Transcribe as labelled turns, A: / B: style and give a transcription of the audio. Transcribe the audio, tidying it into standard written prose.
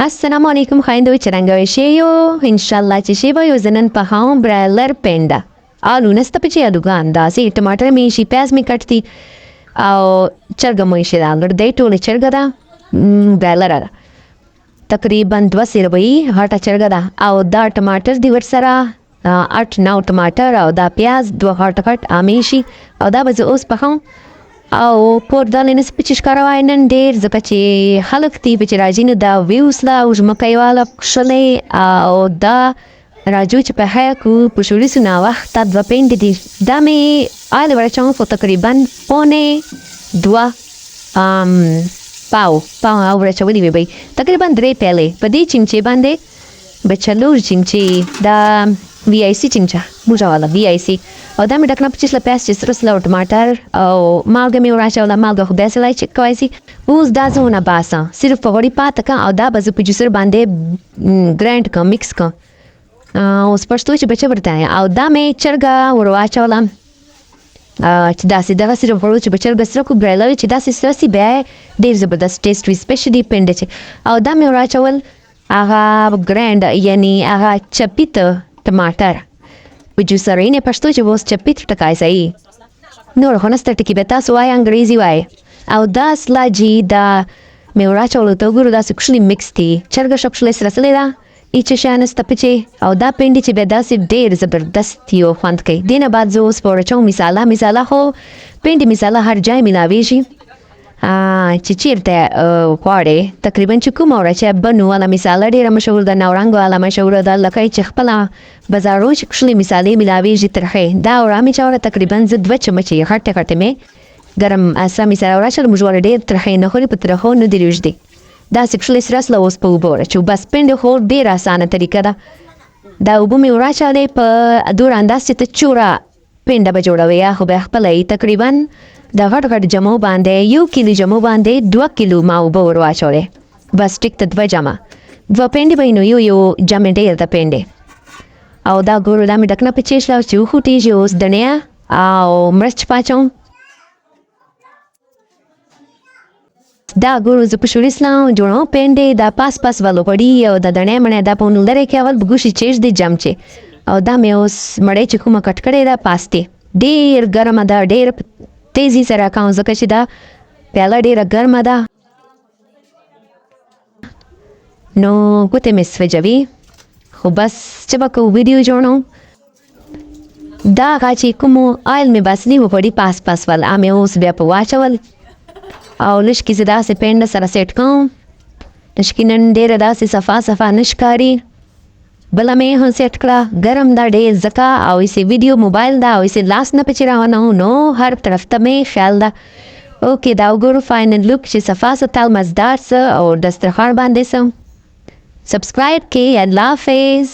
A: السلام علیکم خویندو چې رنګوي شی یو انشاءالله چې شی به یو زنن پخوم برایلر پیندا آلو نسته په چې آلوګان داسې ټماټر مې شي پیاز مې کټ دي او چرګه مې شي دا ګردې ټولې چرګه ده برایلر ده تقریبا 2 سیره به یي هټه چرګه ده او دا ټماټر دي ورسره 8-9 ټماټر او دا پیاز 2 هټه کټ امې شي او دا به زه اوس پخوم او پور دالې نه سپې چې ښکاره وای نن ډېر ځکه چې خلک دي په چې راځي نو دا ویوز له وژمکۍ واله کښلې او دا راځو چې په حیا کو په شوریسو ناوخته 2 پینډې دي دا مې آیل ورچوم په تقریبا 1.5 پاو ورچولې وي تقریبا 3 پیلې په دې چمچې باندې به څلور چمچې دا وی آی سی چمچه موږه والا وی آی سی او دا مې ډکنه په چیسله پیاز چې سره سره ټماټر او مالګه مې وراچوله مالګه خو داسې لای چې کولی سي اوس دا زه ونه باسم صرف په غوړي پاته کړم او دا به زه په جوسر باندې ګرینډ کړم میکس کړم اوس پښتو چې بچه ورته او دا مې چرګه ور واچوله چې داسې دغه صرف غوړو چې به چرګه سره کو برایلر چې داسې سره سي بیا ډېر زبردست ټیسټ وي سپیشلي پینډه چې او دا مې وراچول هغه ګرینډ یعنی هغه چپیته ټماټر په جوسرۍ نه پښتو چې اوس چپیت ټکای صحیح نور خو نسته ټکي به تاسو وایئ انګریزي وایئ او دا سلاجي دا مې وراچولو ته وګورو داسې کښلي مکس دي چرګه ښه کښلې سره سلې ده هېڅ شی نسته پکې او دا پینډې چې بیا داسې ډېر زبردست یو خوند کوي دې نه بعد زه اوس په ورچوم مساله خو پینډې مساله هر ځای میلاویږي چې چیرته غواړې تقریبا چې کومه ورچه بنو والا مساله ډېره مشهور ده نورنګ والا مشهوره ده لکه چې خپله بازارو چې کښلې مسالې میلاویږي ترخې دا ورا مې چوره تقریبا زه 2 چمچې غټې غټې مې ګرم اسه مساله وراچوله موږ والا ډېر ترخې نه خوري په ترخو نه دي رژدي داسې کښلې سره سله اوس په اوبه وراچوو بس پینډې خو ډېره اسانه طریقه ده دا اوبه مې وراچولې په دور انداز چې ته چوره پینډه به جوړوې یا خو به خپله یې تقریبا د غټ جمو باندې 1 کیلو جمو باندې 2 کیلو ما اوبه ور واچولې بس ټیک ته 2 جمه 2 پینډې به نو یو جمع ډېر د پینډې او دا ګورو دا مې ډکنه په چیشله چې وخوټېږي اوس دڼیا او مرچ پاچوم دا ګورو زه په شوریس لا جوړوم پینډې دا پاس والو غوړي او د دڼیا مڼې دا په نو لرې کې اول بګوشي چیش دی جمچې او دا مې اوس مړې چې کومه کټ کړې ده پاستې ډېر ګرمه ده ډېر تیزی سره کوم ځکه چې دا پیاله ډېره ګرمه ده نو ګوتې مې سوځوي خو بس چې به کوو ویډیو جوړوم دا هغه چې کومو آیل مې باسلي و غوړي پاس ول مې اوس بیا په واچول او لږکې زه داسې پینډه سره سیټ کوم لږکې نن ډېره داسې صفا نه ښکاري بله مې هم سیټ کړه ګرم ده ډېر ځکه او ایسې ویډیو موبایل ده او ایسې لاس نه پچې روانوم نو هر طرف ته مې خیال ده اوکې دا وګورو فاینل لوک چې صفا ستل مزدار څه او دسترخوان باندې څه سبسکرایب کې الله حافظ